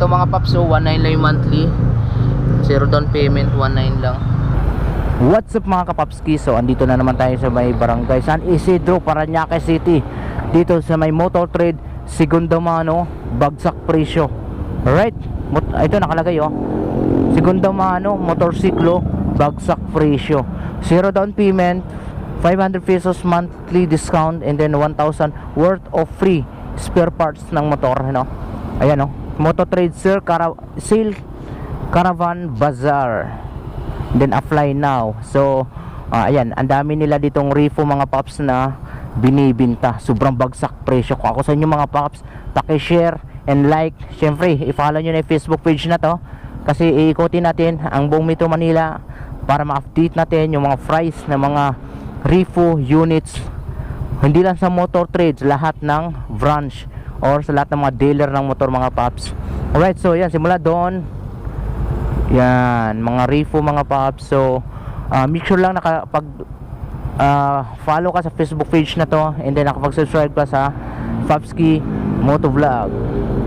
ito mga paps, 1.9 lang yung monthly. Zero down payment, 1.9 lang. What's up mga kapapski? So andito na naman tayo sa may barangay San Isidro, Parañaque City. Dito sa may Motor Trade, Segunda Mano, bagsak presyo. Alright, ito nakalagay oh. Segunda Mano, motorsiklo, bagsak presyo. Zero down payment, 500 pesos monthly discount, and then 1,000 worth of free spare parts ng motor, no? Ayan oh, Motor Trade Sale Caravan Bazaar, then apply now. So ayan, ang dami nila ditong repo mga paps na binibinta, sobrang bagsak presyo. Kung ako sa inyo mga paps, paki-share and like, syempre i-follow nyo na yung Facebook page na to, kasi iikutin natin ang buong Metro Manila para ma-update natin yung mga price ng mga repo units, hindi lang sa Motor Trades, lahat ng branch or sa lahat ng mga dealer ng motor mga paps. Alright, so yan, simula doon. Yan, mga repo mga paps. So make sure lang nakapag follow ka sa Facebook page na to, and then nakapag-subscribe ka sa Papski Motovlog.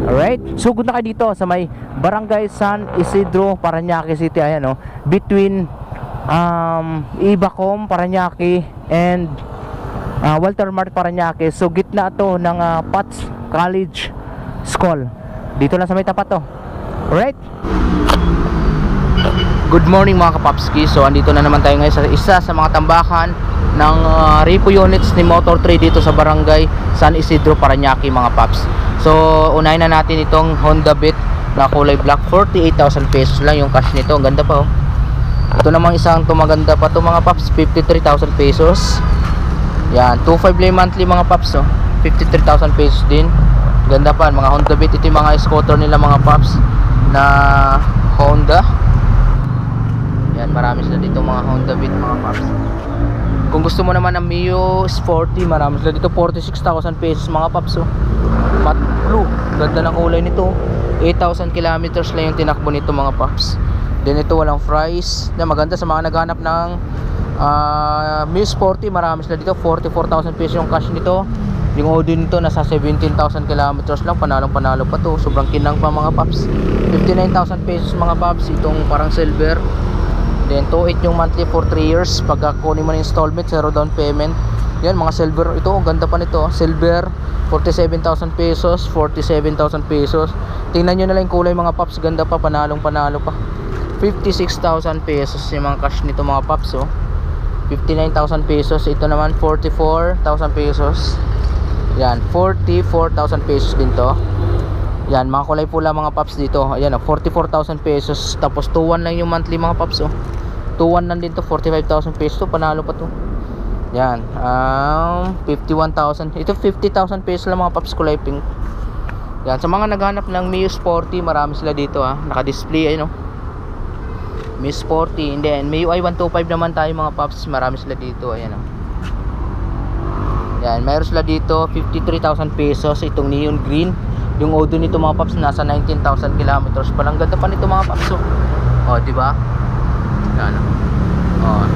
Alright, so good na kayo dito sa may Barangay San Isidro, Parañaque City. Ayan oh, between Ibacom, Parañaque and Walter Mart, Parañaque. So gitna to ng Pats College School. Dito lang sa may tapat to. Alright, good morning mga kapapski. So andito na naman tayo ngayon sa isa sa mga tambakan ng repo units ni Motor Trade dito sa Barangay San Isidro, Parañaque mga paps. So unahin na natin itong Honda Beat na kulay black. 48,000 pesos lang yung cash nito. Ang ganda pa oh. Ito namang isang maganda pa to mga paps, 53,000 pesos. Yan, 2.5 lang monthly mga paps oh. 53,000 pesos din. Ganda pa mga Honda Beat. Ito yung mga scooter nila mga paps na Honda. Yan, marami sila dito mga Honda Beat mga paps. Kung gusto mo naman ng Mio Sporty, marami sila dito. 46,000 pesos mga paps oh. Matte blue, ganda ng kulay nito. 8,000 kilometers lang yung tinakbo nito mga paps. Then ito walang price na maganda sa mga naghanap ng Mio Sporty. Marami sila dito. 44,000 pesos yung cash nito. Yung Audi nito nasa 17,000 kilometers lang. Panalong panalo pa to. Sobrang kinang pa mga paps. 59,000 pesos mga paps. Itong parang silver. Then 2.8 yung monthly for 3 years. Pagka kunin mo na installment, zero down payment. Yan mga silver. Ito ang ganda pa nito. Silver 47,000 pesos, 47,000 pesos. Tingnan nyo na lang yung kulay mga paps. Ganda pa, panalong panalo pa. 56,000 pesos yung mga cash nito mga paps oh. 59,000 pesos. Ito naman 44,000 pesos. Yan, 44,000 pesos din to. Yan, mga kulay pula mga paps dito. Ayan oh, 44,000 pesos. Tapos 2.1 lang yung monthly mga paps oh. 2.1 lang din to, 45,000 pesos to. Panalo pa to. Yan, 51,000. Ito 50,000 pesos lang mga paps, kulay pink. Yan, sa mga naghanap ng Mio Sporty, marami sila dito ah. Naka-display ayun oh. Mio Sporty. And then Mio i125 naman tayo mga paps. Marami sila dito. Ayan oh. Yan, mayroon sila dito 53,000 pesos. Itong neon green. Yung Odo nito mga paps nasa 19,000 kilometers. Palang ganda pa nito mga paps oh, di ba? Yan oh.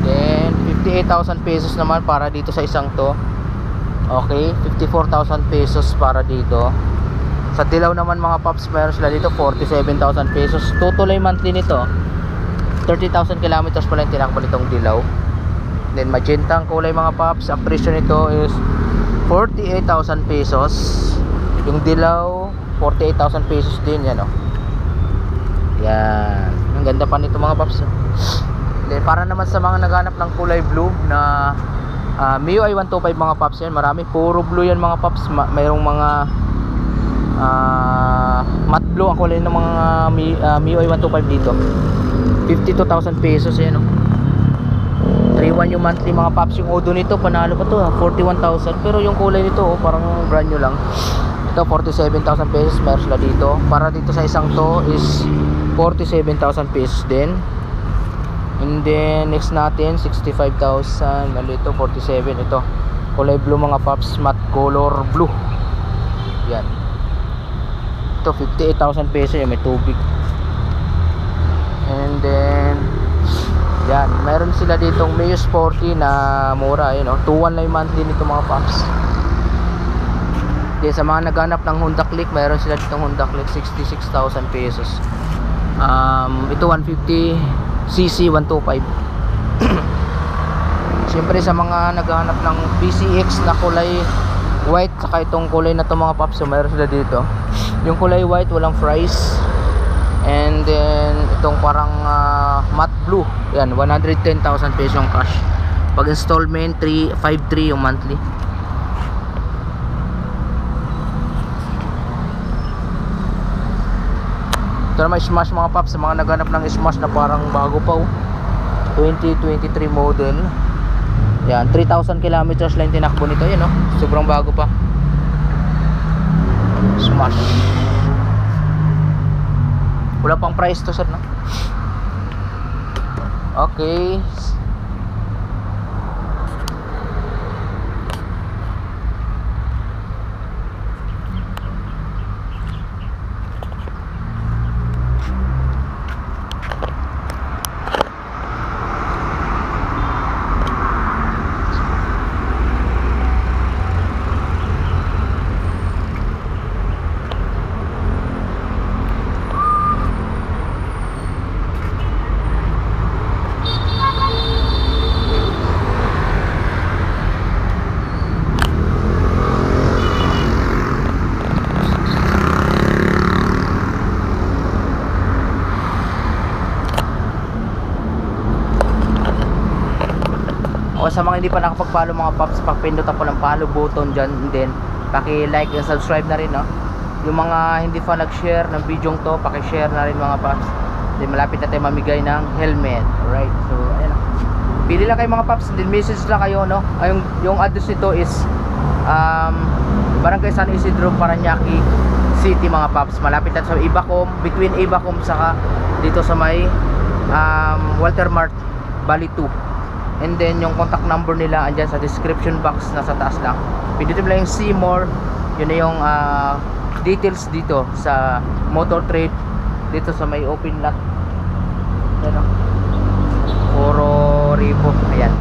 Then 58,000 pesos naman para dito sa isang to. Okay, 54,000 pesos para dito. Sa dilaw naman mga paps, meron sila dito 47,000 pesos. Total monthly nito 30,000 kilometers pa lang tinakbo nitong dilaw. Then magenta ang kulay mga paps. Ang presyo nito is 48,000 pesos. Yung dilaw 48,000 pesos din. Yan oh. Yan, ang ganda pa nito mga paps. Then para naman sa mga naghanap ng kulay blue na Mio i125 mga paps, yan marami. Puro blue yan mga paps. Mayroong mga matte blue ang kulay ng mga Mio i125 dito. 52,000 pesos yan oh. 3.1 yung monthly mga paps. Yung Odo nito panalo pa to 41,000. Pero yung kulay nito oh, parang brand new lang. Ito 47,000 pesos meron sila dito. Para dito sa isang to is 47,000 pesos din. And then next natin 65,000. Mali ito 47. Ito kulay blue mga paps, matte color blue. Yan. Ito 58,000 pesos yung may tubig. And then yan, meron sila ditong Mio Sporty na mura, yun oh. 2.1 lang yung monthly nito mga paps. Then sa mga naghanap ng Honda Click, mayroon sila ditong Honda Click 66,000 pesos. Ito 150cc 125. Siyempre sa mga naghahanap ng PCX na kulay white, saka itong kulay na to mga paps, so mayroon sila dito. Yung kulay white walang price. And then itong parang matte blue, yan 110,000 pesos yung cash. Pag installment 353 yung monthly. Ito naman Smash mga paps, sa mga naghanap ng Smash na parang bago pa 2023 model. Yan, 3,000 kilometers lang tinakbo nito, yan sobrang bago pa. Smash. Wala pang price to sir, no? Okay. O sa mga hindi pa nakapag-follow mga paps, pag-pindot po ng follow button dyan, and then paki-like and subscribe na rin, no? Yung mga hindi pa nag-share ng video to, paki-share na rin mga paps. Then malapit na tayo mamigay ng helmet. Alright, so ayan, pili lang kayo mga paps, then message lang kayo, no? Yung address nito is Barangay San Isidro, Parañaque City mga paps. Malapit na sa Ibacom, between Ibacom saka dito sa may Walter Mart Bali 2. And then yung contact number nila andyan sa description box, nasa taas lang. Pindutin mo lang yung see more. Yun na yung details dito sa Motor Trade dito sa may open lot. Yan o, Oro Ripo. Ayan.